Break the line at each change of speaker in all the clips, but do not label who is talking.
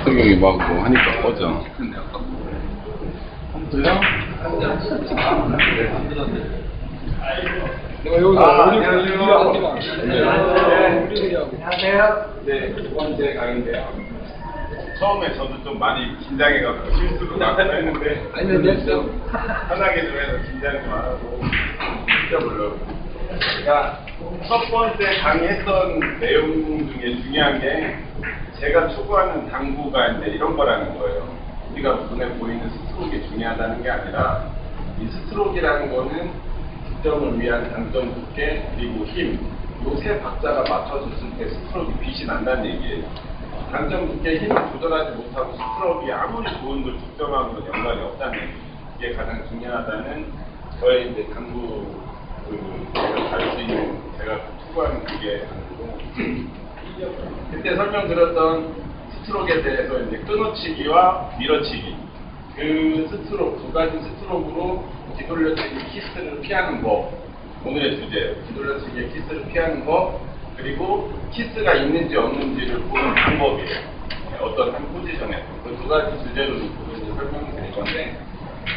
일석형이 막 뭐 하니까 꺼져.
저요?
내가 여기서
안녕하세요.
안녕하세요.
네, 두 번째 강의인데요. 처음에 저도 좀 많이 긴장해갖고 실수도 많이 했는데
안녕하세요.
편하게 좀 해서 긴장 좀 안 하고 잊어보려고. 제가 첫 번째 강의했던 내용 중에 중요한 게 제가 추구하는 당부가 이제 이런 거라는 거예요. 우리가 눈에 보이는 스트로크가 중요하다는 게 아니라 이 스트로크라는 거는 득점을 위한 장점 두께 그리고 힘, 요 세 박자가 맞춰졌을 때 스트로크가 빛이 난다는 얘기예요. 장점 두께 힘을 조절하지 못하고 스트로크가 아무리 좋은 걸 득점하고는 연관이 없다는 얘기예요. 이게 가장 중요하다는 저의 이제 당부 제가 갈 수 있는 제가 추구하는 그게 아니고 그때 설명드렸던 스트로크에 대해서 이제 끊어치기와 밀어치기 그 스트로크 두 가지 스트로크로 뒤돌려치기 키스를 피하는 법 오늘의 주제예요. 뒤돌려치기의 키스를 피하는 법 그리고 키스가 있는지 없는지를 보는 방법이에요. 어떤 한 포지션에 그 두 가지 주제로 놓고 이제 설명을 드릴 건데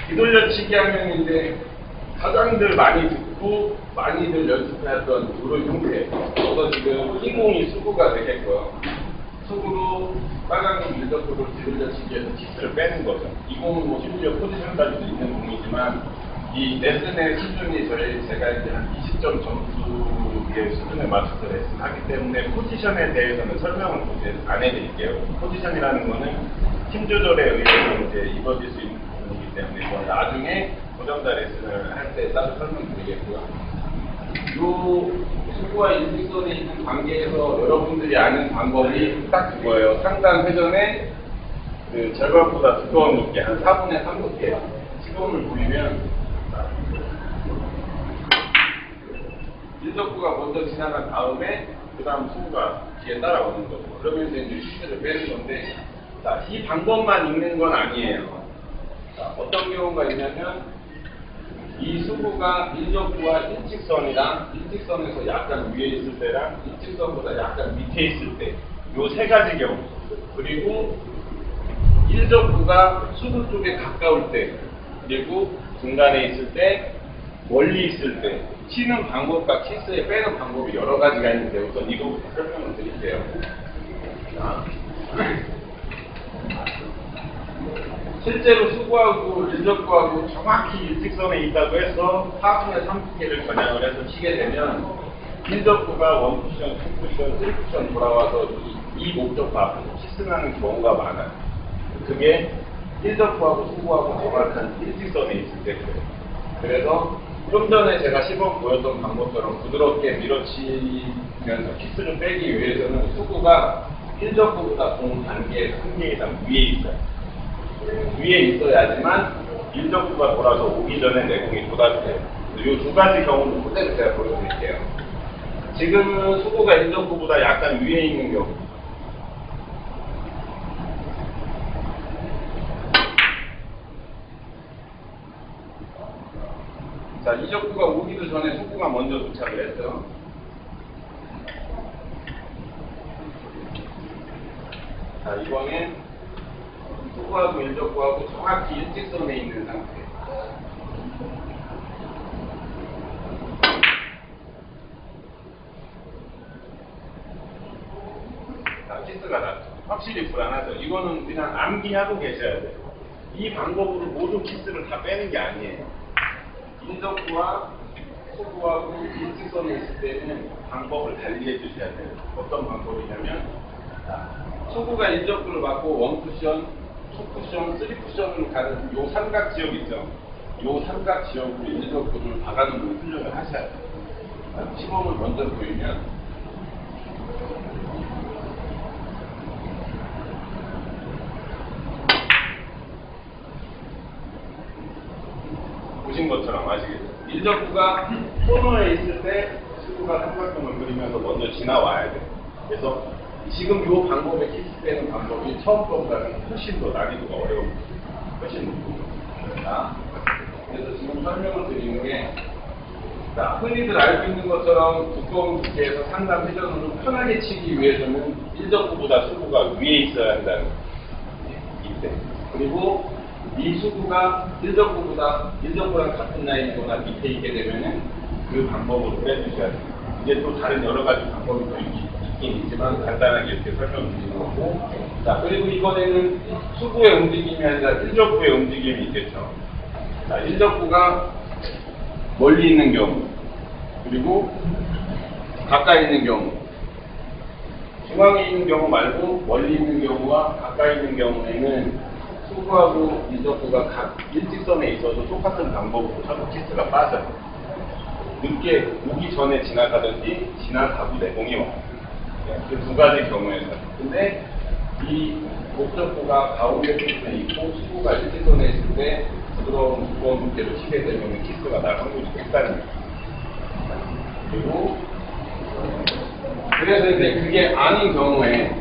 뒤돌려치기 하면 이제 가장들 많이 듣고 많이들 연습해왔던 이런 형태. 그래서 지금 흰공이 수구가 되겠고요. 수구로 빨간공 밀접도를 뒤돌려치기해서 키스를 빼는 거죠. 이 공은 뭐 심지어 포지션까지도 있는 공이지만 이 레슨의 수준이 제가 이제 한 20점 점수의 수준에 맞춰서 레슨하기 때문에 포지션에 대해서는 설명을 안 해드릴게요. 포지션이라는 거는 팀 조절에 의해서 이제 이루어질 수 있는 부분이기 때문에 이건 나중에 고정자 레슨을 할 때 따로 설명드리겠고요. 요 수구와 일직선에 있는 관계에서 여러분들이 아는 방법이 딱 그거예요. 상단 회전에 그 절반보다 두꺼운 두께, 한 4분의 3 두께 시범을 보이면 일적구가 먼저 지나간 다음에 그 다음 수구가 뒤에 따라오는 거고 그러면서 이제 키스를 빼는 건데 자, 이 방법만 있는 건 아니에요. 자, 어떤 경우가 있냐면 이 수구가 일적구와 일직선이랑 일직선에서 약간 위에 있을 때랑 일직선보다 약간 밑에 있을 때 요 세 가지 경우 그리고 일적구가 수구 쪽에 가까울 때 그리고 중간에 있을 때 멀리 있을 때 치는 방법과 키스에 빼는 방법이 여러 가지가 있는데 우선 이거부터 설명을 드릴게요. 자. 실제로 수구하고 일적구하고 정확히 일직선에 있다고 해서 4분의 3 두께를 겨냥을 해서 치게 되면 일적구가 원쿠션, 투쿠션, 쓰리쿠션 돌아와서 이 목적과 앞에서 키스나는 경우가 많아요. 그게 일적구하고 수구하고 정확한 일직선에 있을 때 그래요. 그래서 좀 전에 제가 시범 보였던 방법처럼 부드럽게 밀어치면서 키스를 빼기 위해서는 수구가 일적구보다 공 단계, 한 개 이상 위에 있어요. 위에 있어야지만 일적구가 돌아서 오기 전에 내공이 도달돼요. 이 두 가지 경우는 그대로 제가 보여드릴게요. 지금은 수구가 일적구보다 약간 위에 있는 경우. 자, 일적구가 오기도 전에 수구가 먼저 도착을 했죠. 자, 이번엔 수구하고 일적구하고 정확히 일직선에 있는 상태. 자, 키스가 났죠. 확실히 불안하죠. 이거는 그냥 암기하고 계셔야 돼요. 이 방법으로 모든 키스를 다 빼는 게 아니에요. 일적구와 수구하고 일직선에 있을 때는 방법을 달리 해주셔야 돼요. 어떤 방법이냐면 수구가 일적구를 맞고 원쿠션, 투쿠션, 쓰리쿠션으로 가는 요 삼각 지역 있죠? 요 삼각 지역으로 일적구를 박아놓는 훈련을 하셔야 돼요. 시범을 먼저 보이면 보신 것처럼 아시겠죠? 일적구가 코너에 있을 때 수구가 삼각형을 그리면서 먼저 지나와야 돼요. 그래서 지금 이 방법의 키스 빼는 방법이 처음 것보다는 훨씬 더 난이도가 어려운 훨씬 높습니다. 그래서 지금 설명을 드리는 게 자, 흔히들 알고 있는 것처럼 두꺼운 두께에서 상단 회전으로 편하게 치기 위해서는 일적구보다 수구가 위에 있어야 한다는 거예요. 이때. 그리고 이 수구가 일적구랑 같은 라인이거나 밑에 있게 되면은 그 방법으로 빼주셔야 돼요. 이제 또 다른 여러 가지 방법이 또 있긴 있지만 간단하게 이렇게 설명드리는 거고. 자, 그리고 이번에는 수구의 움직임이 아니라 일적구의 움직임이 있겠죠. 자, 일적구가 멀리 있는 경우, 그리고 가까이 있는 경우, 중앙에 있는 경우 말고 멀리 있는 경우와 가까이 있는 경우에는 수구하고 일적구가 각 일직선에 있어도 똑같은 방법으로 서로 키스가 빠져요. 늦게 오기 전에 지나가든지 지나가고 내공이 와요. 그 두 가지 경우에서. 근데 이 목적구가 가운데 키스에 있고 수구가 일직선에 있을 때 부드러운 무거운 무게를 치게 되면 키스가 날 확률이 높다는 거예요. 그리고 그래서 이제 그게 아닌 경우에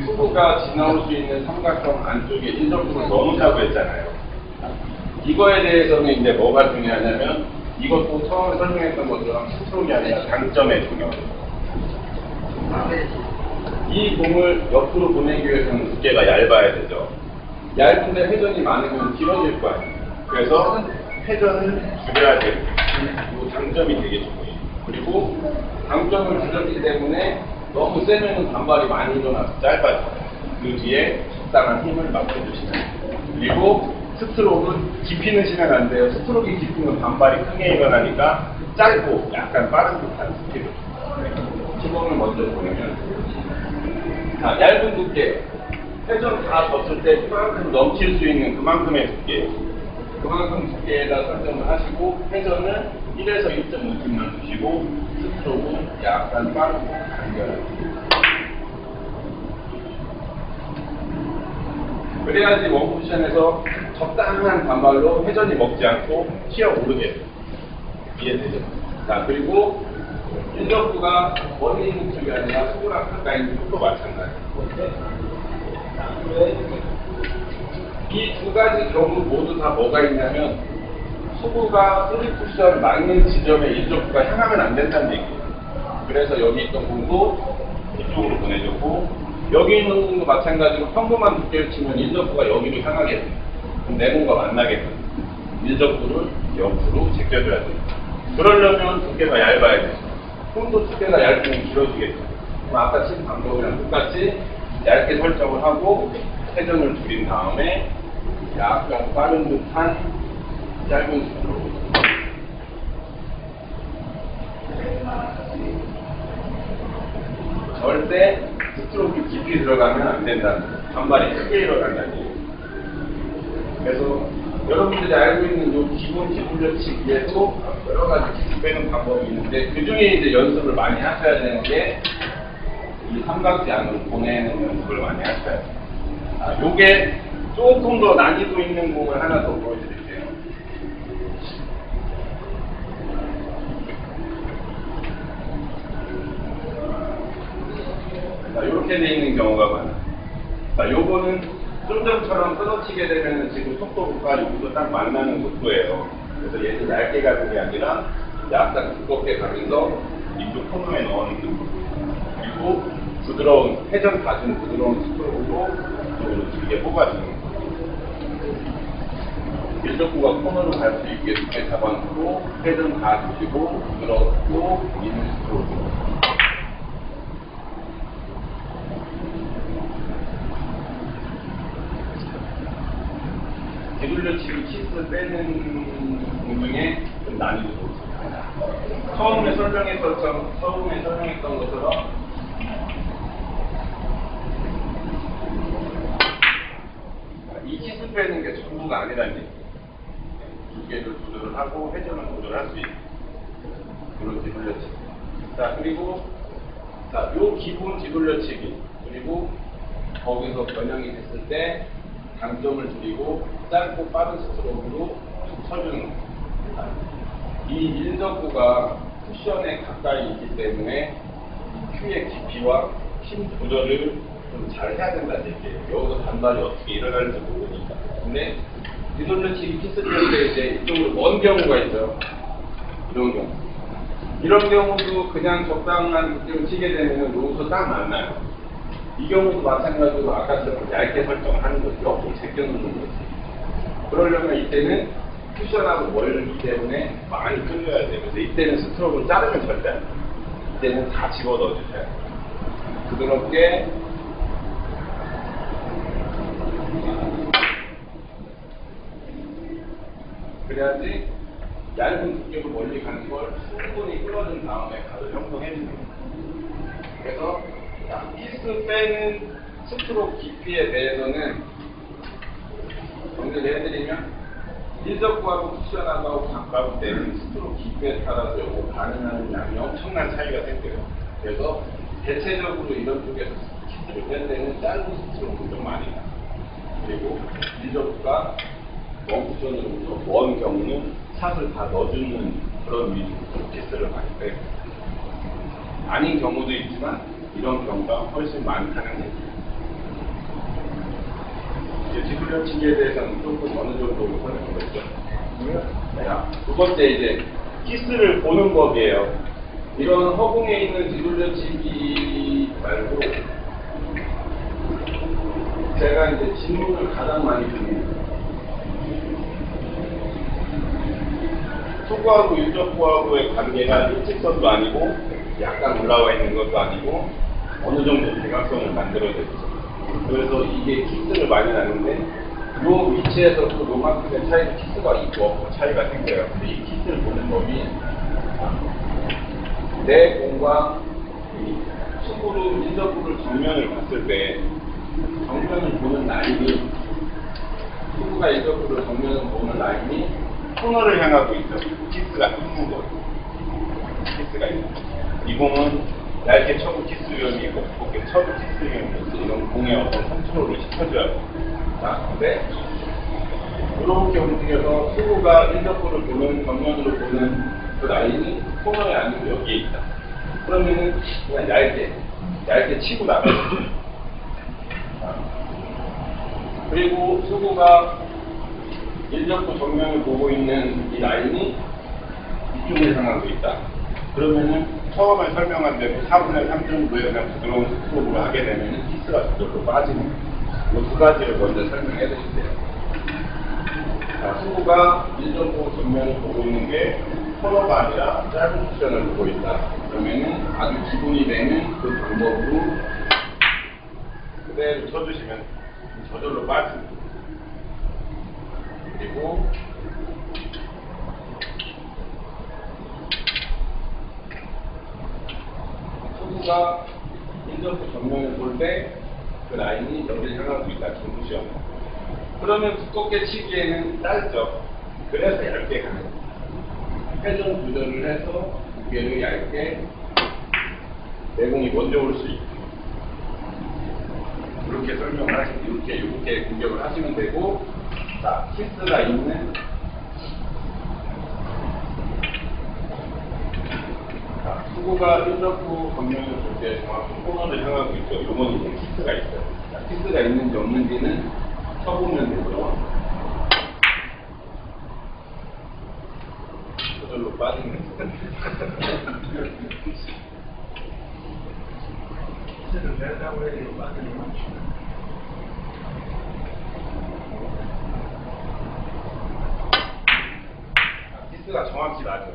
수구가 지나올 수 있는 삼각형 안쪽에 일적구를 넣는다고 했잖아요. 이거에 대해서는 이제 뭐가 중요하냐면 이것도 처음에 설명했던 것처럼 스트로크가 아니라 당점에 중요해요. 이 공을 옆으로 보내기 위해서는 두께가 얇아야 되죠. 얇은데 회전이 많으면 길어질 거 아니에요. 그래서 회전을 줄여야 되고 이 당점이 되게 중요해요. 그리고 당점을 줄였기 때문에 너무 세면 반발이 많이 일어나서 짧아져요. 그 뒤에 적당한 힘을 맞춰주시면 돼요. 그리고 스트로크는 깊이 넣으시면 안 돼요. 스트로크가 깊으면 반발이 크게 일어나니까 짧고 약간 빠른 듯한 스피드. 시범을 먼저 보내면 자, 얇은 두께 회전 다 졌을 때 그만큼 넘칠 수 있는 그만큼의 두께, 그만큼 두께에다 설정을 하시고 회전은 1에서 1.5쯤만 주시고 스트로크는 약간 빠르고 간결하게. 그래야지 원포지션에서 적당한 반발로 회전이 먹지 않고 튀어오르게 이해되죠? 자, 그리고 일적구가 멀리 있는 쪽이 아니라 수구랑 가까이 있는 쪽도 마찬가지예요. 이 두 가지 경우 모두 다 뭐가 있냐면 수구가 소리 쿠션 막는 지점에 일적구가 향하면 안 된다는 얘기예요. 그래서 여기 있던 공도 이쪽으로 보내줬고 여기 있는 공도 마찬가지로 평범한 두께를 치면 일적구가 여기로 향하게 됩니다. 그럼 내공과 만나게 됩니다. 일적구를 옆으로 제껴줘야 됩니다. 그러려면 두께가 얇아야 돼요. 손도 두께가 얇으면 길어지겠죠. 그럼 아까 친 방법이랑 똑같이 얇게 설정을 하고 회전을 줄인 다음에 약간 빠른 듯한 짧은 스트로크. 절대 스트로크 깊이 들어가면 안 된다는 거예요. 반발이 크게 일어난다는 얘기예요. 그래서 여러분들이 알고 있는 이 기본 기술력치기에도 여러 가지 기술 빼는 방법이 있는데 그 중에 이제 연습을 많이 하셔야 되는 게 이 삼각지 안으로 보내는 연습을 많이 하셔야 돼요. 요게 조금 더 난이도 있는 공을 하나 더 보여드릴게요. 자, 이렇게 돼 있는 경우가 많아요. 자, 요거는 좀 전처럼 끊어치게 되면 지금 속도가 여기서 딱 만나는 속도예요. 그래서 얘를 얇게 가는 게 아니라 약간 두껍게 가면서 이쪽 코너에 넣어놓는 거. 그리고 부드러운, 회전 가진 부드러운 스트로크로 이쪽으로 길게 뽑아주는 거. 일적구가 코너를 갈 수 있게 두께 잡아놓고 회전 다 주시고 부드럽고 있는 스트로크로. 뒤돌려치기 키스 빼는 공 중에 좀 난이도 높습니다. 처음에 설명했던 것처럼 이 키스 빼는 게 전부가 아니라는 얘기예요. 두께를 조절을 하고 회전을 조절할 수 있는 그런 뒤돌려치기. 자, 그리고 자, 요 기본 뒤돌려치기 그리고 거기서 변형이 됐을 때 당점을 줄이고 짧고 빠른 스트로크로 툭 쳐주는 겁니다. 이 일적구가 쿠션에 가까이 있기 때문에 큐의 깊이와 힘 조절을 좀 잘 해야 된다는 얘기예요. 여기서 단발이 어떻게 일어날지 모르니까. 근데 뒤돌려치기 키스 때 이제 이쪽으로 먼 경우가 있어요. 이런 경우. 이런 경우도 그냥 적당한 두께를 치게 되면 여기서 딱 만나요. 이 경우도 마찬가지로 아까처럼 얇게 설정을 하는 거지. 옆으로 제껴놓는 거지. 그러려면 이때는 쿠션하고 원리기 때문에 많이 끌려야 돼요. 그래서 이때는 스트로크를 자르면 절대 안 돼요. 이때는 다 집어 넣어주셔야 돼요. 부드럽게 그래야지 얇은 두께로 멀리 가는 걸 충분히 끌어준 다음에 가를 형성해주는 거예요. 그래서 키스 빼는 스트로크 깊이에 대해서는 정리를 해드리면 일적구하고 쿠션하고 가까울 때는 스트로크 깊이에 따라서 요거 반응하는 양이 엄청난 차이가 생겨요. 그래서 대체적으로 이런 쪽에서 키스를 뺄 때는 짧은 스트로크를 좀 많이 나요. 그리고 일적구가 원 쿠션으로부터 먼 경우는 샷을 다 넣어주는 그런 위주로 키스를 많이 빼고 아닌 경우도 있지만 이런 경우가 훨씬 많다는 얘기예요. 이제 지불려치기에 대해서는 조금 어느 정도 설명을 했죠. 자, 두 번째 이제 키스를 보는 법이에요. 이런 허공에 있는 지불려치기 말고 제가 이제 질문을 가장 많이 드립니다. 투구하고 일적구하고의 관계가 일직선도 아니고 약간 올라와 있는 것도 아니고 어느 정도 대각선을 만들어야 되죠. 그래서 이게 키스를 많이 나는데 이 위치에서도 요만큼의 차이도 키스가 있고 없고 차이가 생겨요. 근데 이 키스를 보는 법이 내 공과 투구로 일적구를 정면을 봤을 때 정면을 보는 라인이 투구가 일적구를 정면을 보는 라인이 코너를 향하고 있죠. 키스가 있는 거예요. 키스가 있는 거예요. 이 공은 얇게 쳐도 키스 위험이 있고 두껍게 쳐도 키스 위험이 있어. 이런 공의 어떤 컨트롤을 시켜줘야 돼요. 자, 근데 이렇게 움직여서 투구가 일적구를 보는 정면으로 보는 그 라인이 코너에 아니고 여기에 있다. 그러면은 그냥 얇게 치고 나가요. 그리고 투구가 일적구 정면을 보고 있는 이 라인이 이쪽을 향하고 있다. 그러면은 처음에 설명한 대로 4분의 3 정도의 그냥 부드러운 스트로크를 하게 되면은 키스가 저절로 빠지는 이 두 가지를 먼저 설명해 드릴게요. 자, 투구가 일적구 정면을 보고 있는 게 코너가 아니라 짧은 쿠션을 보고 있다. 그러면은 아주 기본이 되는 그 방법으로 그대로 쳐주시면 저절로 빠집니다. 그리고 투구가 일적구 정면을 볼 때 그 라인이 여기를 향하고 있다. 중구시험. 그러면 두껍게 치기에는 짧죠. 그래서 얇게 가는 거예요. 회전 조절을 해서 무게를 얇게 내공이 먼저 올 수 있게 이렇게 설명을 하시면 이렇게 공격을 하시면 되고, 자, 키스가 있는 자, 투구가 일적구 정면을 볼 때 정확히 코너를 향하고 있죠. 요건 이제 키스가 있어요. 자, 키스가 있는지 없는지는 쳐보면 되죠. 저절로 빠지는 키스를 내다고 해도 빠지는 거죠. 키스가 정확히 맞아요.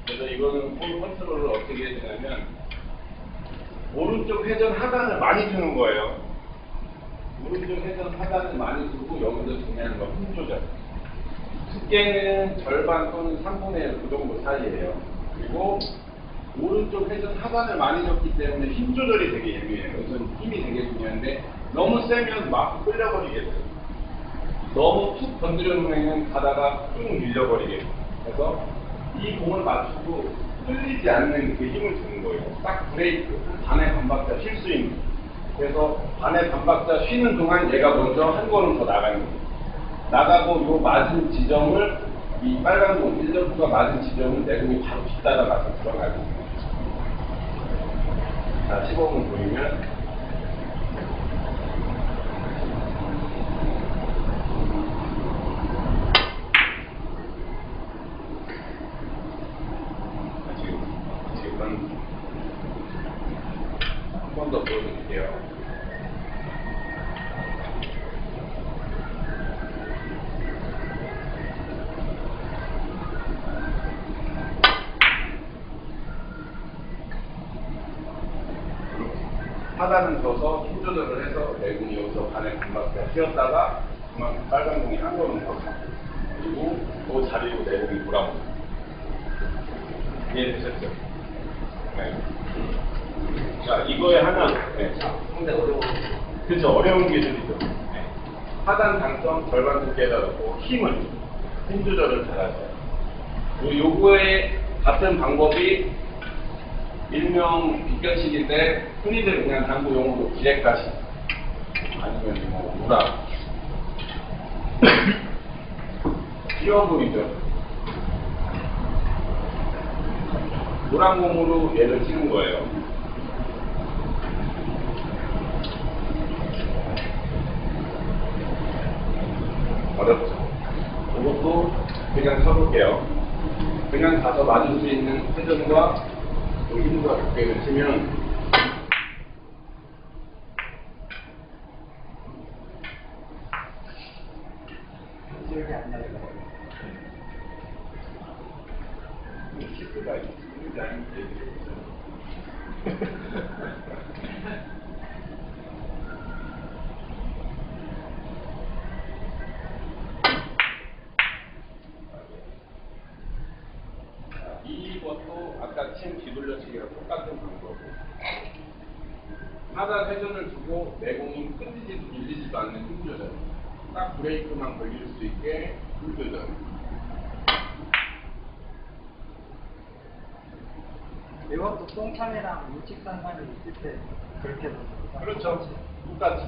그래서 이거는 볼 컨트롤을 어떻게 해주냐면 오른쪽 회전 하단을 많이 주는 거예요. 오른쪽 회전 하단을 많이 주고 여기서 중요한 건 힘 조절. 두께는 절반 또는 3분의 1 그 정도 사이예요. 그리고 오른쪽 회전 하단을 많이 줬기 때문에 힘 조절이 되게 예민해요. 그래서 힘이 되게 중요한데 너무 세면 막 끌려버리게 돼요. 너무 툭 건드려 놓으면 가다가 쭉 밀려버리게 돼요. 그래서 이 공을 맞추고 끌리지 않는 그 힘을 주는 거예요. 딱 브레이크, 반의 반박자 쉴 수 있는. 그래서 반의 반박자 쉬는 동안 얘가 먼저 한 걸음 더 나가는 거예요. 나가고 요 맞은 지점을 이 빨간 공, 일적구가 맞은 지점을 내공이 바로 뒤따라가서 들어가고 있는 거예요. 자, 시범을 보이면 번 더 보여드릴게요. 하단은 져서 힘 조절을 해서 내공이 여기서 반에 감각대가 휘었다가 그만큼 빨간 공이 한 걸음 더 가. 그리고 그 자리로 내공이 돌아옵니다. 이해되셨죠? 네. 자, 이거에 하나. 네.
상당히 어려워.
그렇죠. 어려운 기술이죠. 네. 하단 당점 절반 두께에다 놓고 힘 조절을 잘하세요. 요거에 같은 방법이 일명 비껴치기인데 흔히들 그냥 당구 용어로 기렉가시 아니면 뭐 무라 쉬워 보이죠? 노란 공으로 얘를 치는 거예요. 어렵죠? 이것도 그냥 쳐볼게요. 그냥 가서 맞을 수 있는 회전과 힘과 두께를 치면
기억이 안 나요.
키스가 있는지 아닌지 얘기해보세요. 이것도 아까 친 뒤돌려치기랑 똑같은 방법으로 하단 회전을 두고 내공이 끊기지도 밀리지도 않는 힘 조절, 딱 브레이크만 걸릴 수 있게 힘 조절.
이것도 똥참이랑 일찍 상관이 있을 때 그렇게
그렇죠. 똑같이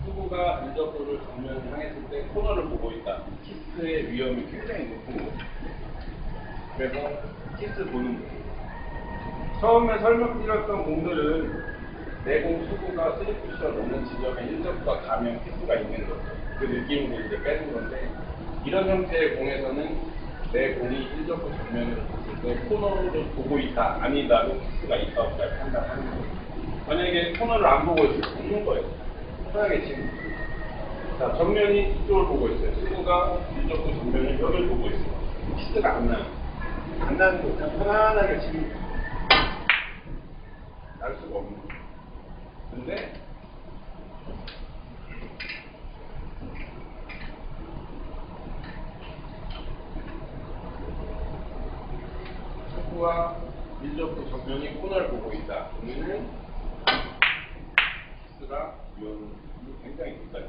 투구가 인접구를 정면 향했을 때 코너를 보고 있다. 키스의 위험이 굉장히 높은 거죠. 그래서 키스 보는 거예요. 처음에 설명드렸던 공들은 내공 투구가 3푸시가 넘는 지점에 인접구가 가면 키스가 있는 거죠. 그 느낌으로 이제 빼는 건데 이런 형태의 공에서는 내 공이 인접구 정면으로 봤을 때 코너를 보고 있다, 아니다로 키스가 있다, 없다 판단하는 거예요. 만약에 코너를 안 보고 있을 때 없는 거예요. 편하게 치는 거예요. 자, 정면이 이쪽을 보고 있어요. 투구가 인접구 정면을 여기를 보고 있어요. 키스가 안 나요. 안 나는 거 그냥 편안하게 치는 거예요. 날 수가 없는 거예요. 근데 투구와 밀접구 정면이 코너를 보고 있다. 그러면은 키스가 위험이 굉장히 높다.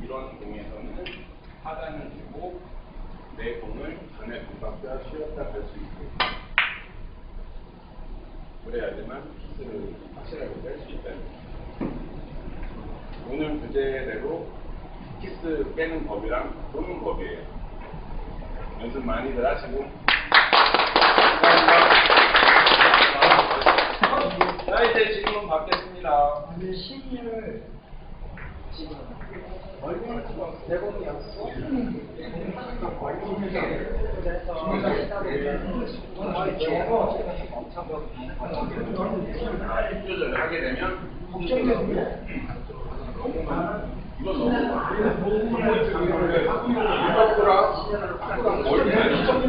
이런 공에서는 하단을 주고 내 공을 전에 감각과 쉬었다 할 수 있고 그래야지만 키스를 확실하게 뺄 수 있다. 오늘 주제대로 키스 빼는 법이랑 보는 법이에요. 연습 많이들 하시고 감사합니다. 자, 이제 질문 받겠습니다.
근데 심의를 지금 얼굴을 내공이 없어.
조절을 하게 되면 너무 많아. 이건 너무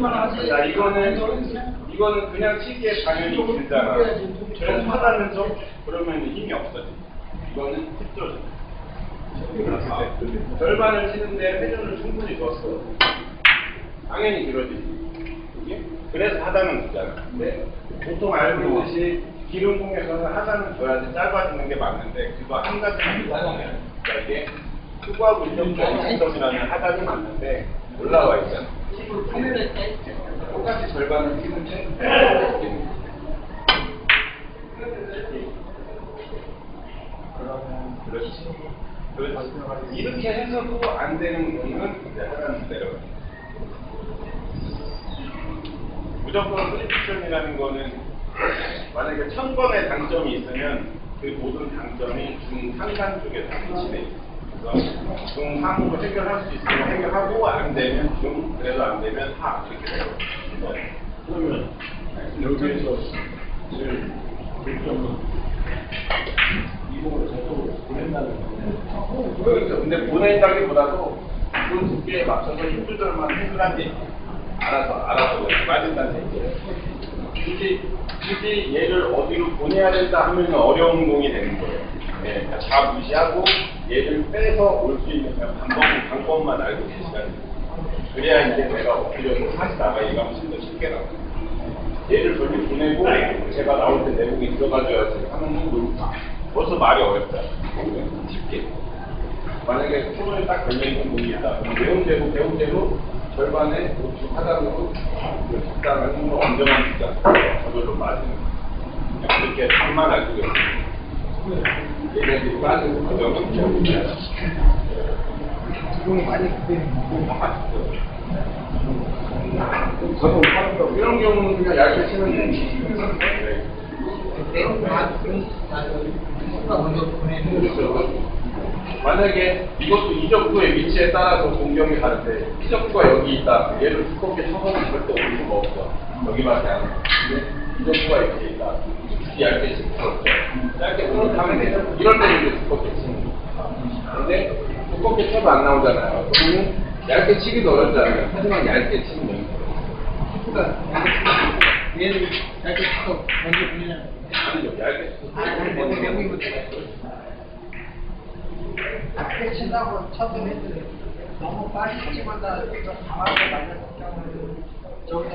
많아. 야, 이거는 그냥 치기에 당연히 길잖아. 계속 하다면서 그러면 힘이 없어져. 이거는 팁 조절. 절반을 치는데 회전을 충분히 줬어. 당연히 길어지지. 그게? 그래서 하단은 주잖아. 근데 보통 알고 있듯이 기름공에서는 하단은 줘야지 짧아지는 게 맞는데 그거 한 가지만 이상해요. 그러니까 이게 투구하고 인정점이라는 하단이 맞는데 올라와 있잖아. 똑같이 절반을 치는데 그렇지. 이렇게 해서도 안 되는 공은 이제 하단으로 내려가요. 무조건 프리쿠션이라는 거는 만약에 1000번의 당점이 있으면 그 모든 당점이 중상단 쪽에 다 위치돼 있어요. 그래서 중상으로 해결할 수 있으면 해결하고 안 되면 중, 그래도 안 되면 하 이렇게 돼요. 그러면 여기에서 제일 1점은 이공을 저쪽으로 보낸다는 거예요. 그렇죠. 근데 보낸다기보다도 그 두께에 맞춰서 힘 조절만 해주란 얘기. 알아서 빠진다는 얘기. 굳이 얘를 어디로 보내야 된다 하면 어려운 공이 되는 거예요. 네, 그러니까 다 무시하고 얘를 빼서 올 수 있는 방법만 알고 계시면 돼요. 그래야 이제 내가 어떻게 다시 나가기가 훨씬 더 쉽게 나와요. 얘를 저기 보내고 제가 나올 때 내공이 들어가줘야지 하는 건 벌써 말이 어렵다. 쉽게. 만약에 손을 딱 걸려있는 공이 있다. 그럼 배운대로 절반에 하단으로 적당한 힘으로 얹어만 주자. 저절로 빠지는 거예요. 그렇게 답만 알고 계세요. 얘네들이 빠지는 과정은 기억이
지금이 많이
이런 경우는 그냥 얇게 치면 돼.
내용 다 먼저 보내는
그렇죠. 만약에 이것도 이적구의 위치에 따라서 공격이 다른데 이적구가 여기 있다. 얘를 두껍게 쳐서는 절대 올 수가 없어. 여기밖에 안 돼. 근데 이적구가 이렇게 있다. 얇게 칠 수 없죠. 얇게 손을 타면 되죠. 이럴 때는 이제 두껍게 치는 거예요. 근데 두껍게 쳐도 안 나오잖아요. 그러면 얇게 치기도 어렵잖아요. 하지만 얇게 치는 거예요.
그러니까 얘를 얇게 쳐서 먼저 보내는
아니죠. 얇게 치고.
얇게 친다고 쳐도 해도 너무 빨리 치거나 강하게 맞는 경우는 저기서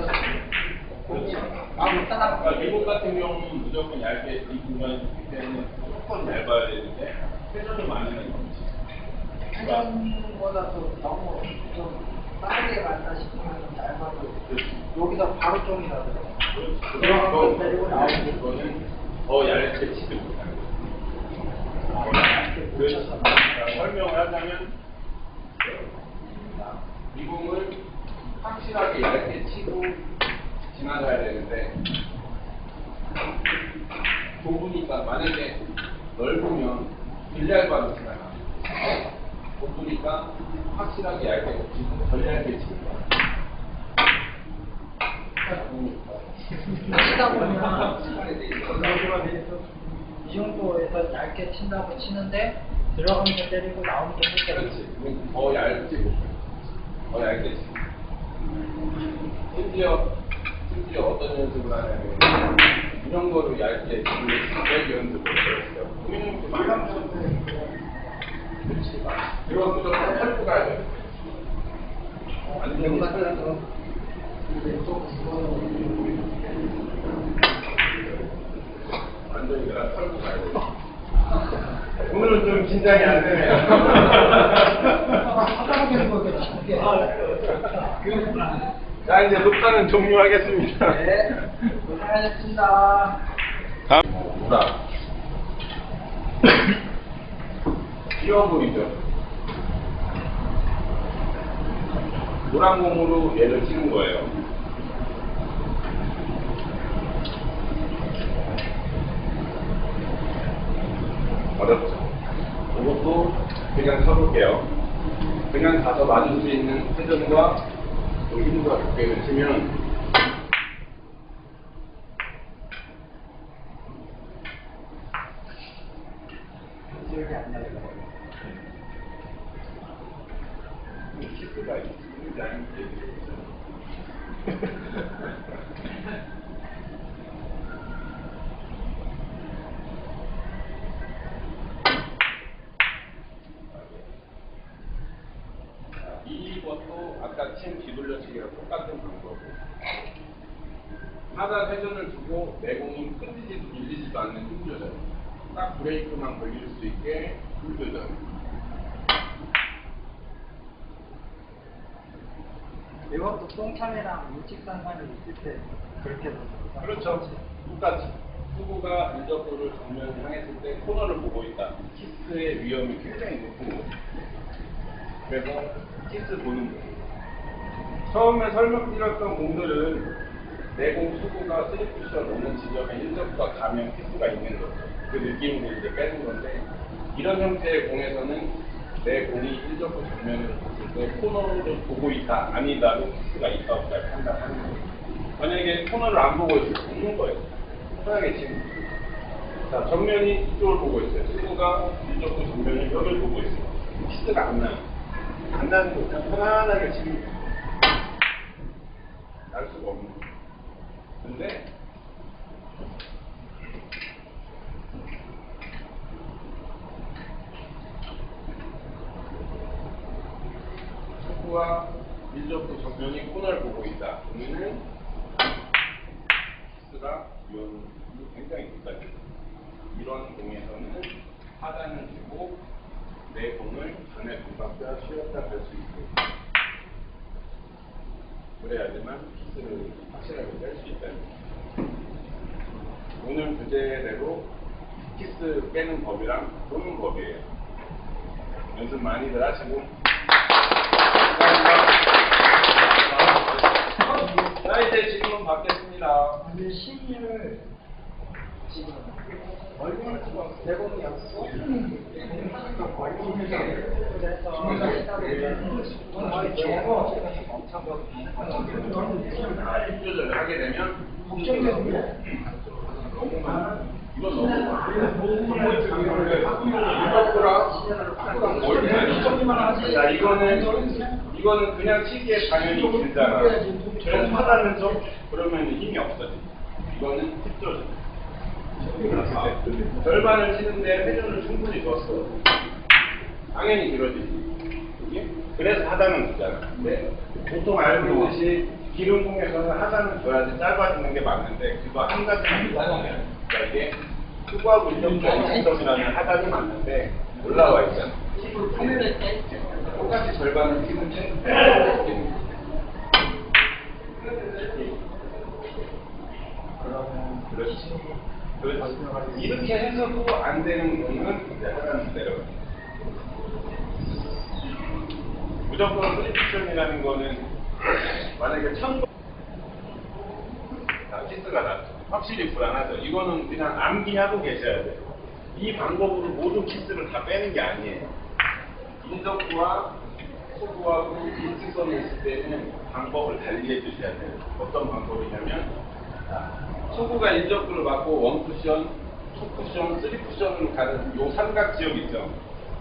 그러니까 미국 같은 경우는 무조건 얇게 이 구간이 때는 조금 얇아야 되는데 회전이 많으면 그렇지.
회전보다도 너무 좀 빠르게 맞다 싶으면 얇아도 여기서 바로 종이 나더라고요.
그럼 데리고 나오는 거는 더 얇게 치지 못하는 거예요. 설명을 하자면 이 공을 확실하게 얇게 치고 지나가야 되는데 좁으니까 만약에 넓으면 빌lar바로 지나가. 좁으니까 확실하게 얇게 치고 덜 얇게 치는 거야.
치다 보면 이 정도에서 얇게 친다고 치는데 들어가면서 때리고 나오면서 때리고
그렇지. 더 얇게 못해. 더 얇게 치고. 심지어 어떤 연습을 하냐면 이런 거를 얇게 치고 백 연습을 했어요. 우리는 그렇지. 그럼 무조건 털고 가야 돼. 완전히 털고. 완전히 내가 털고 가야 돼. 오늘은 좀 긴장이 안 되네요.
하다가 되는 거겠다.
자, 이제 녹화는 종료하겠습니다.
네, 고생하셨습니다.
뭐라? 귀여워 보이죠? 노란 공으로 얘를 치는 거예요. 어렵죠? 이것도 그냥 쳐볼게요. 그냥 가서 맞을 수 있는 회전과 힘과 두께를 치면
기억이 안 나요.
키스가 있는지 아닌지 이것도 아까 친 뒤돌려치기랑 똑같은 방법. 하단 회전을 두고 내공이 끊기지도 밀리지도 않는 힘 조절. 딱 브레이크만 걸릴 수 있게 힘 조절.
이것도 똥참이랑 일직상관이 있을 때 그렇게
그렇죠. 똑같이. 후보가 인접구를 정면을 향했을 때 코너를 보고 있다. 키스의 위험이 굉장히 높은 거죠. 그래서 키스 보는 거예요. 처음에 설명드렸던 공들은 내공 수구가 3쿠션 오는 지점에 인접구가 가면 키스가 있는 거죠. 그 느낌으로 이제 빼는 건데 이런 형태의 공에서는 내 공이 인접구 정면을 봤을 때 코너를 보고 있다, 아니다로 키스가 있다, 없다 판단하는 거예요. 만약에 코너를 안 보고 있을 때 없는 거예요. 편하게 치는 거예요. 자, 정면이 이쪽을 보고 있어요. 친구가 이쪽도 정면이 여기를 보고 있어요. 키스가 안 나요. 안 나는 거 그냥 편안하게 치는 거예요. 날 수가 없는 거예요. 근데 축구와 밀접도 정면이 코너를 보고 있다. 그러면은 키스가 굉장히 높아요. 이런 공에서는 하단을 주고 내 공을 전에 동박자 쉬었다 할 수 있고 그래야지만 키스를 확실하게 뺄 수 있다. 오늘 주제대로 키스 빼는 법이랑 보는 법이에요. 연습 많이들 하시고 감사합니다. 자, 이제 질문 받겠습니다.
아니 심의를 지금 얼굴을 대본이 없어.
조절을 하게 되면 너무 많아. 이건 너무 많아. 자, 이거는 그냥 치기에 당연히 길잖아. 계속 하다는 점 그러면 힘이 없어져. 이거는 팁 조절. 절반을 치는데 회전을 충분히 줬어. 당연히 길어지지. 그래서 하단은 주잖아. 근데 보통 알고 있듯이 기름공에서는 하단은 줘야지 짧아지는 게 맞는데 그거 한 가지만 이상해요. 그러니까 이게 수구하고 일정점이라는 하단이 맞는데 올라와 있잖아. 똑같이 절반을 치는데 그렇지. 이렇게 해서도 안 되는 공은 이제 하단으로 내려가요. 무조건 프리쿠션이라는 거는 만약에 키스가 났죠. 확실히 불안하죠. 이거는 그냥 암기하고 계셔야 돼요. 이 방법으로 모든 키스를 다 빼는 게 아니에요. 인접구와 소구하고 일직선이 있을 때는 방법을 달리 해주셔야 돼요. 어떤 방법이냐면 소구가 인접구를 맞고 원쿠션, 투쿠션, 쓰리쿠션으로 가는 요 삼각 지역 있죠.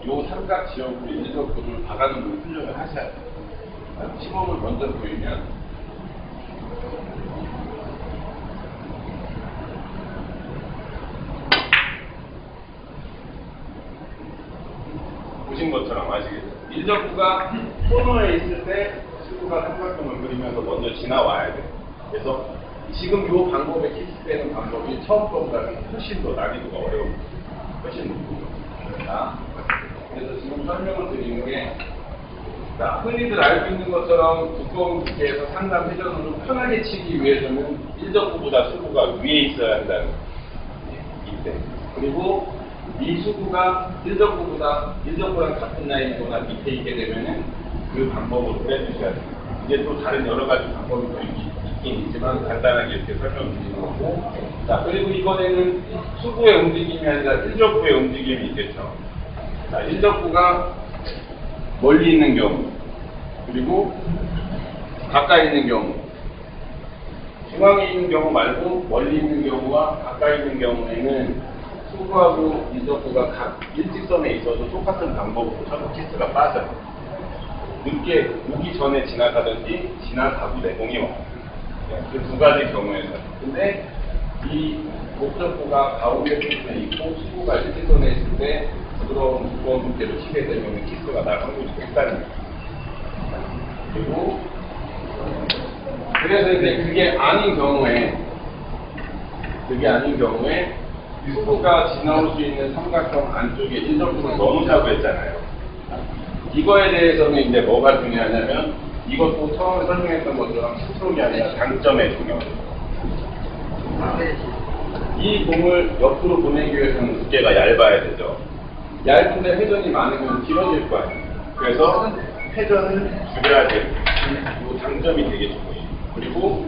요 삼각 지역으로 인접구를 박아놓는 훈련을 하셔야 돼요. 시범을 먼저 보이면 보신 것처럼 아시겠죠? 인접구가 코너에 있을 때 수구가 삼각형을 그리면서 먼저 지나와야 돼요. 그래서 지금 이 방법에 키스 빼는 방법이 처음 것보다는 훨씬 더 난이도가 어려워요. 훨씬 높은 자, 그래서 지금 설명을 드리는 게 자, 흔히들 알고 있는 것처럼 두꺼운 두께에서 상단 회전으로 편하게 치기 위해서는 일접구보다 수구가 위에 있어야 한다는 이때. 그리고 이 수구가 일접구랑 같은 라인이거나 밑에 있게 되면은 그 방법으로 빼주셔야 돼요. 이제 또 다른 여러 가지 방법이 또 있긴 있지만 간단하게 이렇게 설명드리는 거고. 자, 그리고 이번에는 수구의 움직임이 아니라 일접구의 움직임이 있겠죠. 자, 일접구가 멀리 있는 경우, 그리고 가까이 있는 경우, 중앙에 있는 경우 말고 멀리 있는 경우와 가까이 있는 경우에는 수구하고 인접구가 각 일직선에 있어도 똑같은 방법으로 서로 키스가 빠져요. 늦게 오기 전에 지나가든지 지나가고 내공이 와요. 그 두 가지 경우에서. 근데 이 목적구가 가운데 부분에 있고 수구가 일직선에 있을 때 부드러운 두꺼운 두께를 치게 되면 키스가 날 확률이 높다는 거예요. 그리고 그래서 이제 그게 아닌 경우에 수구가 지나올 수 있는 삼각형 안쪽에 일접구를 넣으자고 했잖아요. 이거에 대해서는 이제 뭐가 중요하냐면 이것도 처음에 설명했던 것처럼 스트로크이 아니라 당점에 중요해요. 이 공을 옆으로 보내기 위해서는 두께가 얇아야 되죠. 얇은데 회전이 많으면 길어질 거 아니에요. 그래서 회전을 줄여야 돼요. 이 당점이 되게 중요해요. 그리고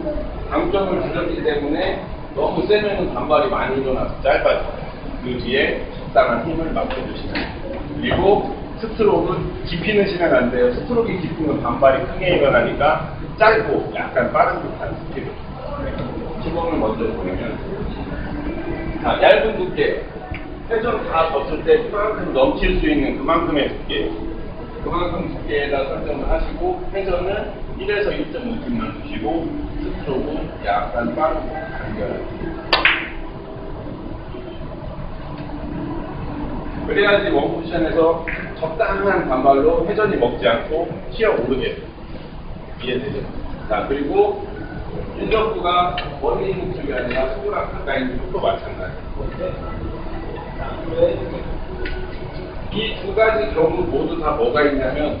당점을 줄였기 때문에 너무 세면은 반발이 많이 일어나서 짧아져요. 그 뒤에 적당한 힘을 맞춰주시면 돼요. 그리고 스트로크는 깊이 넣으시면 안 돼요. 스트로크가 깊으면 반발이 크게 일어나니까 짧고 약간 빠른 듯한 스피드. 시범을 먼저 보면 자, 얇은 두께 회전 다 졌을 때 그만큼 넘칠 수 있는 그만큼의 두께, 그만큼 두께에다 설정을 하시고 회전은 1에서 1.5쯤만 주시고 스트로크 약간 빠르고 간결하게. 그래야지 원포지션에서 적당한 반발로 회전이 먹지 않고 튀어오르게 이해되죠? 자, 그리고 인접구가 멀리 있는 쪽이 아니라 수구랑 가까이 있는 쪽도 마찬가지. 이 두 가지 경우 모두 다 뭐가 있냐면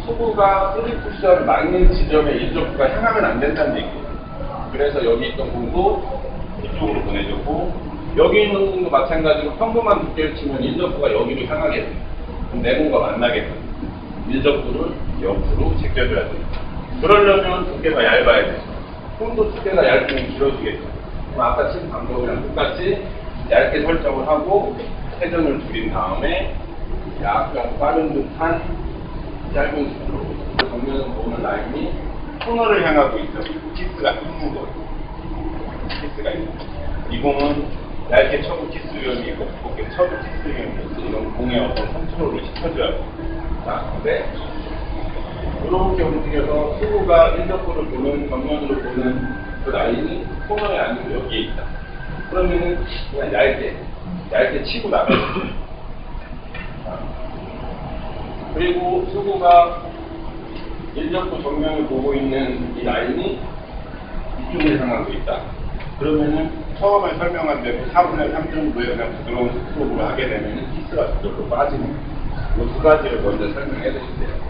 수구가 3D 쿠션 막는 지점에 인접구가 향하면 안 된다는 얘기예요. 그래서 여기 있던 공도 이쪽으로 보내줬고 여기 있는 공도 마찬가지로 평범한 두께를 치면 인접구가 여기로 향하게 됩니다. 그럼 내 공과 만나게 됩니다. 인접구를 옆으로 제껴줘야 됩니다. 그러려면 두께가 얇아야 되죠. 손도 두께가 얇으면 길어지겠죠. 그럼 아까 친 방법이랑 똑같이 얇게 설정을 하고 회전을 줄인 다음에 약간 빠른 듯한 짧은 스트로크. 정면에서 보는 라인이 코너를 향하고 있죠. 키스가 있는 거예요. 키스가 있는 거예요. 이 공은 얇게 쳐도 키스 위험이 있고 두껍게 쳐도 키스 위험이 있어. 이런 공의 어떤 컨트롤을 시켜줘야 돼요. 자, 근데 이렇게 움직여서 수구가 인접구를 보는, 정면으로 보는 그 라인이 코너에 아니고 여기에 있다. 그러면은 그냥 얇게 치고 나가요. 그리고 수구가 인접구 정면을 보고 있는 이 라인이 이쪽을 향하고 있다. 그러면은 처음에 설명한 대로 4분의 3 정도의 그냥 부드러운 스트로크를 하게 되면은 키스가 저절로 빠지는 이 두 가지를 먼저 설명해 드릴게요.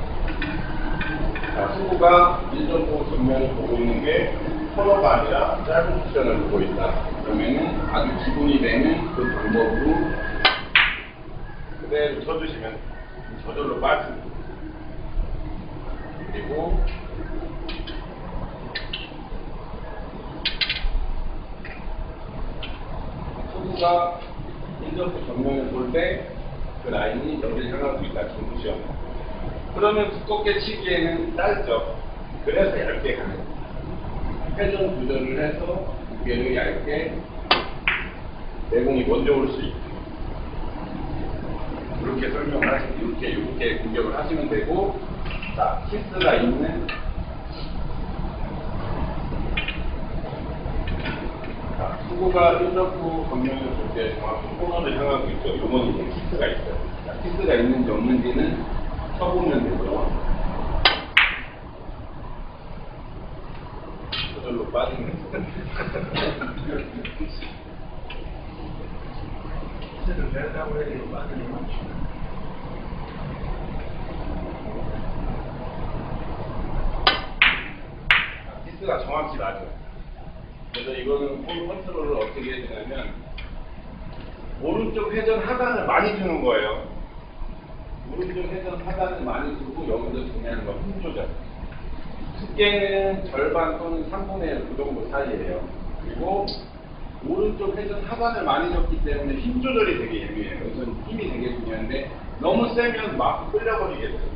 자, 수구가 인접구 정면을 보고 있는 게 코너가 아니라 짧은 쿠션을 보고 있다. 그러면은 아주 기본이 되는 그 방법으로 그대로 쳐주시면 저절로 빠집니다. 그리고 수구가 인접구 정면을 볼 때 그 라인이 여기를 향하고 있다. 중구시험. 그러면 두껍게 치기에는 짧죠. 그래서 얇게 가는 거예요. 회전 조절을 해서 무게를 얇게 내공이 먼저 올 수 있게 이렇게 설명을 하시면 이렇게 공격을 하시면 되고, 자, 키스가 있는 자, 수구가 인접구 정면을 볼 때 정확히 코너를 향하고 있죠. 요건 이제 키스가 있어요. 자, 키스가 있는지 없는지는 쳐보면 되죠. 저절로 빠지는
키스를 내려다고 해야 되는 빠지는 거.
키스가 정확히 맞아요. 그래서 이거는 볼 컨트롤을 어떻게 해주냐면 오른쪽 회전 하단을 많이 주는 거예요. 오른쪽 회전 하단을 많이 주고 여기서 중요한 건 힘 조절. 두께는 절반 또는 3분의 1 그 정도 사이예요. 그리고 오른쪽 회전 하단을 많이 줬기 때문에 힘 조절이 되게 예민해요. 그래서 힘이 되게 중요한데 너무 세면 막 끌려버리게 돼요.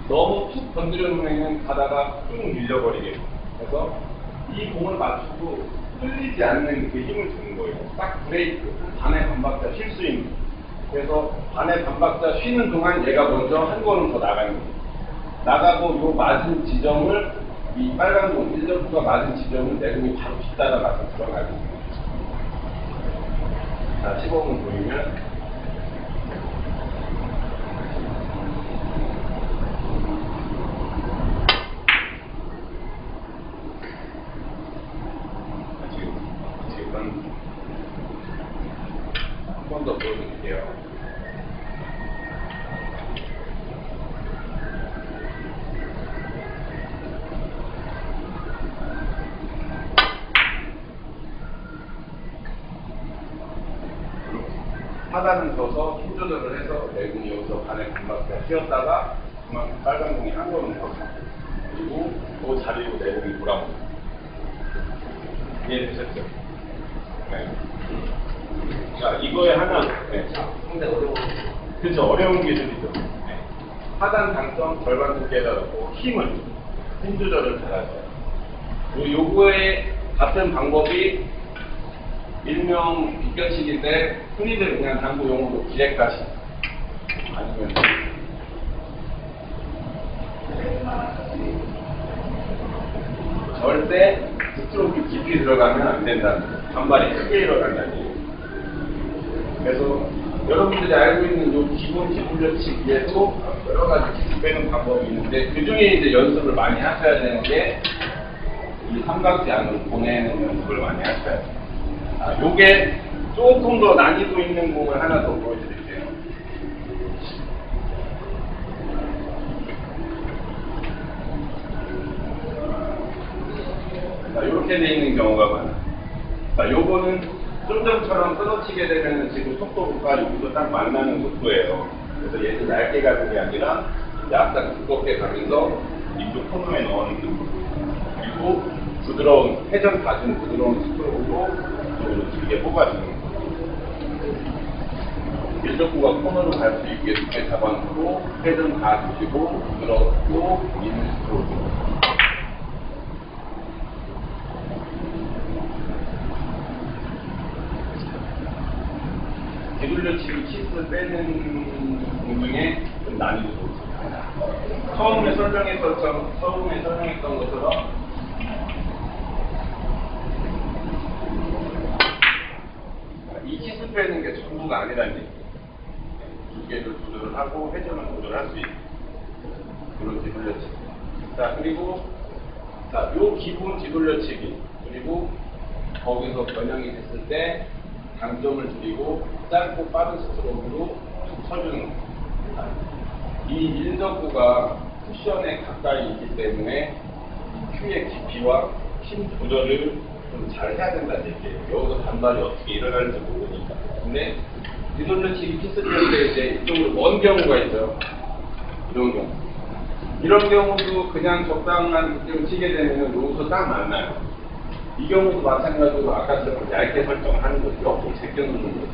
너무 툭 건드려 놓으면 가다가 쭉 밀려버리게 돼요. 그래서 이 공을 맞추고 끌리지 않는 그 힘을 주는 거예요. 딱 브레이크, 반의 반박자 쉴 수 있는. 그래서 반의 반박자 쉬는 동안 얘가 먼저 한 걸음 더 나가는 거예요. 나가고 요 맞은 지점을 이 빨간 공 1점수가 맞은 지점을 내공이 바로 뒤따라가서 들어가고 있습니다. 자, 시범을 보이면 한 번 더 보여드릴게요. 하단은 져서 힘 조절을 해서 내공이 여기서 반의 반박자 휘었다가 그만큼 빨간 공이 한 걸음 더 가. 그리고 그 자리로 내공이 돌아옵니다. 이해되셨죠? 네. 자, 이거에 하나, 네.
상당히 어려워.
그렇죠. 어려운 기술이죠. 네. 하단 당점 절반 두께에다 놓고 힘 조절을 잘하죠. 요거에 같은 방법이 일명 비껴치기인데 흔히들 그냥 당구 용어로 기획가시 아니면 절대 스트로크 깊이 들어가면 안 된다는 거예요. 반발이 크게 일어난다는 얘기예요. 그래서 여러분들이 알고 있는 요 기본 기술력치기에도 여러 가지 기술 빼는 방법이 있는데 그 중에 이제 연습을 많이 하셔야 되는 게 이 삼각대 안으로 보내는 연습을 많이 하셔야 돼요. 요게 조금 더 난이도 있는 공을 하나 더 보여드릴게요. 자, 이렇게 돼 있는 경우가 많아요. 자, 요거는 좀 전처럼 끊어치게 되면 지금 속도가 여기서 딱 만나는 속도예요. 그래서 얘는 얇게 가는 게 아니라 약간 두껍게 가면서 이쪽 코너에 넣어놓는 거. 그리고 부드러운, 회전 가진 부드러운 스트로크로 이쪽으로 길게 뽑아주는 거. 일적구가 코너로 갈 수 있게 두께 잡아놓고 회전 다 주시고 부드럽고 있는 스트로크. 뒤돌려치기 키스 빼는 공중에 좀 난이도 좋습니다. 처음에 설명했던 것처럼 이 키스 빼는 게 전부가 아니라는 얘기예요. 두께를 조절하고 회전을 조절할 수 있는 그런 뒤돌려치기. 자, 그리고 자, 요 기본 뒤돌려치기 그리고 거기서 변형이 됐을 때 강점을 줄이고 짧고 빠른 스트로크로 툭 쳐주는 겁니다. 이 일적구가 쿠션에 가까이 있기 때문에 큐의 깊이와 힘 조절을 좀 잘 해야 된다는 얘기예요. 여기서 단발이 어떻게 일어날지 모르니까. 근데 뒤돌려치기 키스 칠 때 이제 이쪽으로 먼 경우가 있어요. 이런 경우. 이런 경우도 그냥 적당한 느낌을 치게 되면 여기서 딱 만나요. 이 경우도 마찬가지로 아까처럼 얇게 설정하는 거지 조금 제껴놓는 거지.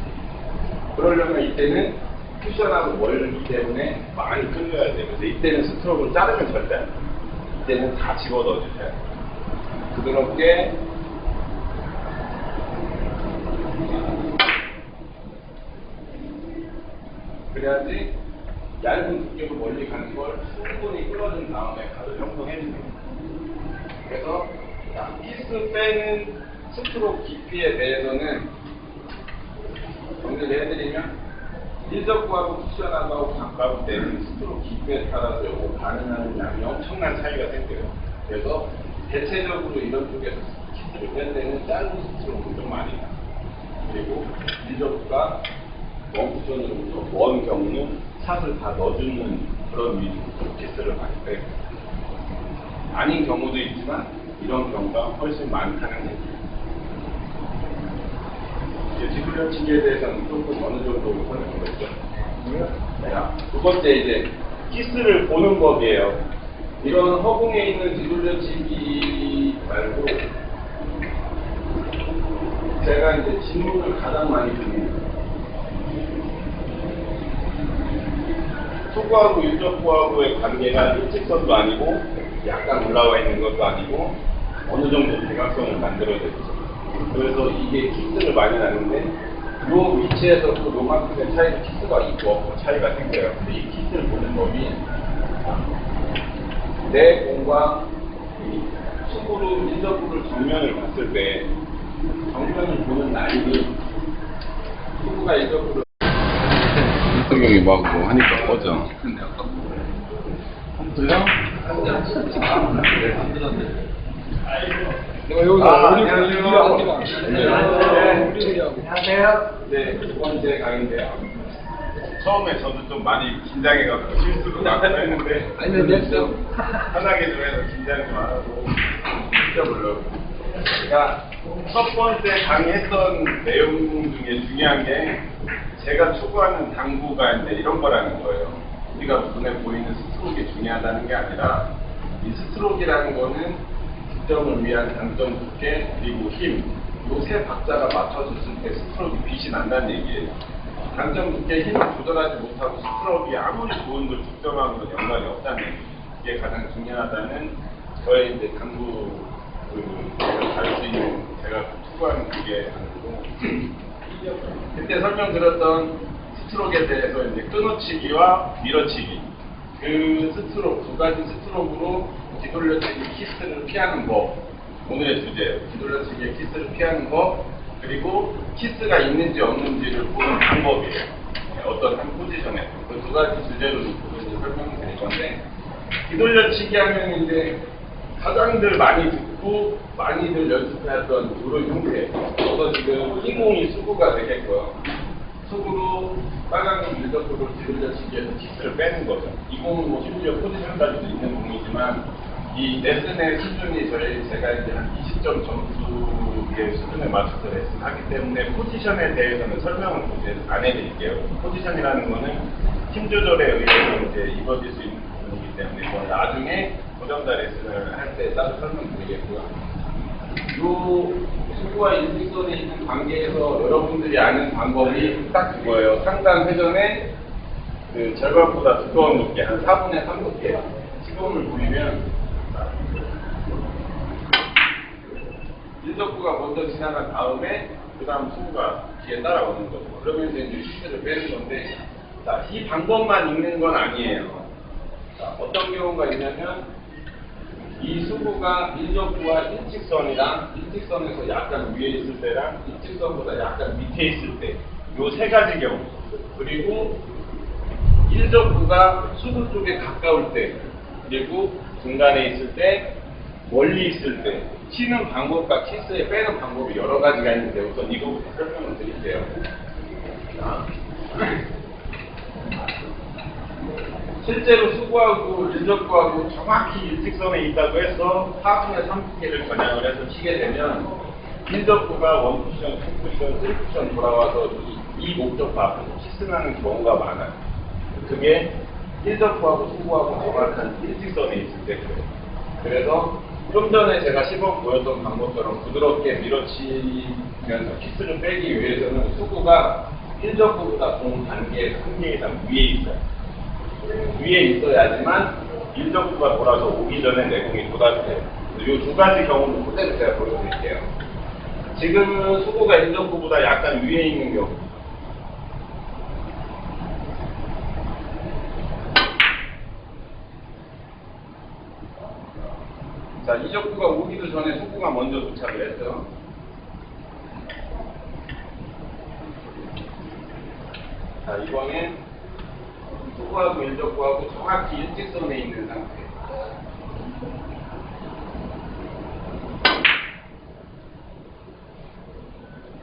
그러려면 이때는 쿠션하고 멀기 때문에 많이 끌려야 돼요. 그래서 이때는 스트로크를 자르면 절대 안 돼요. 이때는 다 집어넣어주셔야 돼요. 부드럽게 그래야지 얇은 두께로 멀리 가는 걸 충분히 끌어준 다음에 가를 형성해주는 거예요. 그래서 키스 빼는 스트로크 깊이에 대해서는 정리를 해드리면 일적구하고 쿠션하고 가까울 때는 스트로크 깊이에 따라서 요거 반응하는 양이 엄청난 차이가 생겨요. 그래서 대체적으로 이런 쪽에서 키스를 뺄 때는 짧은 스트로크를 좀 많이 나요. 그리고 일적구가 먼 쿠션으로부터 먼 경우는 샷을 다 넣어주는 그런 위주로 키스를 많이 빼고 아닌 경우도 있지만 이런 경우가 훨씬 많다는 얘기예요. 이제 뒤돌려치기에 대해서는 조금 어느 정도 설명을 했죠. 자, 두 번째 이제 키스를 보는 법이에요. 이런 허공에 있는 뒤돌려치기 말고 제가 이제 질문을 가장 많이 드립니다. 투구하고 일적구하고의 관계가 일직선도 아니고 약간 올라와 있는 것도 아니고 어느 정도 대각선을 만들어야 되죠. 그래서 이게 키스를 많이 나는데 이 위치에서도 요만큼의 차이가 키스가 있고 없고 차이가 생겨요. 근데 이 키스를 보는 법이 내 공과 투구로 일적구를 정면을 봤을 때 정면을 보는 라인이 투구가 일적구를
일성경이 막 뭐 하니까 꺼져.
그래요?
내가 여기서
안녕하세요. 네, 두 번째 강의인데요. 처음에 저도 좀 많이 긴장해가지고 실수도 많고 했는데 편하게 좀 해서 긴장 좀 안 하고 시켜보려고. 제가 첫 번째 강의했던 내용 중에 중요한 게 제가 추구하는 당구가 이제 이런 거라는 거예요. 우리가 눈에 보이는 스트로크가 중요하다는 게 아니라 이 스트로크라는 거는 득점을 위한 강점 두께 그리고 힘, 이 세 박자가 맞춰졌을 때 스트로크 빛이 난다는 얘기예요. 강점 두께 힘을 조절하지 못하고 스트로크가 아무리 좋은 걸 득점하고는 연관이 없다는 얘기예요. 이게 가장 중요하다는 저의 이제 당구 갈 수 있는 제가 추구하는 그게 가지고 그때 설명드렸던 스트로크에 대해서 이제 끊어치기와 밀어치기 그 스트로크 두 가지 스트로크로 뒤돌려치기 키스를 피하는 법 오늘의 주제예요. 뒤돌려치기의 키스를 피하는 법 그리고 키스가 있는지 없는지를 보는 방법이에요. 어떤 한 포지션에 그 두 가지 주제로 놓고 이제 설명을 드릴 건데 뒤돌려치기 하면 이제 가장들 많이 듣고 많이들 연습해왔던 그런 형태예요. 그래서 지금 흰공이 수구가 되겠고요. 수구로 빨간 공 밀접도를 뒤돌려치기해서 키스를 빼는 거죠. 이 공은 뭐 심지어 포지션까지도 있는 공이지만 이 레슨의 수준이 제가 이제 한 20점 점수의 수준에 맞춰서 레슨하기 때문에 포지션에 대해서는 설명을 이제 안 해드릴게요. 포지션이라는 거는 팀 조절에 의해서 이제 이루어질 수 있는 부분이기 때문에 그건 나중에 고정자 레슨을 할 때 따로 설명드리겠고요. 요 수구와 일직선에 있는 관계에서 여러분들이 아는 방법이 딱 그거예요. 상단 회전에 그 절반보다 두꺼운 두께, 한 4분의 3 두께 시범을 보이면 일적구가 먼저 지나간 다음에 그 다음 수구가 뒤에 따라오는 거죠. 그러면서 이제 키스를 빼는 건데 자, 이 방법만 있는 건 아니에요. 자, 어떤 경우가 있냐면 이 수구가 일적구와 일직선이랑 일직선에서 약간 위에 있을 때랑 일직선보다 약간 밑에 있을 때 요 세 가지 경우 그리고 일적구가 수구 쪽에 가까울 때 그리고 중간에 있을 때 멀리 있을 때 치는 방법과 키스에 빼는 방법이 여러 가지가 있는데 우선 이거부터 설명을 드릴게요. 자. 실제로 수구하고 일적구하고 정확히 일직선에 있다고 해서 4분의 3두께를 겨냥을 해서 치게 되면 일적구가 1쿠션, 2쿠션, 3쿠션 돌아와서 이 목적과 앞에서 키스나는 경우가 많아요. 그게 일적구하고 수구하고 정확한 일직선에 있을 때 그래요. 그래서 좀 전에 제가 시범 보였던 방법처럼 부드럽게 밀어치면서 키스를 빼기 위해서는 수구가 일적구보다 공 단계, 한 개 이상 위에 있어요. 위에 있어야지만 일적구가 돌아서 오기 전에 내공이 도달돼요. 이 두 가지 경우는 그대로 제가 보여드릴게요. 지금은 수구가 일적구보다 약간 위에 있는 경우. 자, 일적구가 오기도 전에 수구가 먼저 도착을 했죠. 자, 이번엔 수구하고 일적구하고 정확히 일직선에 있는 상태.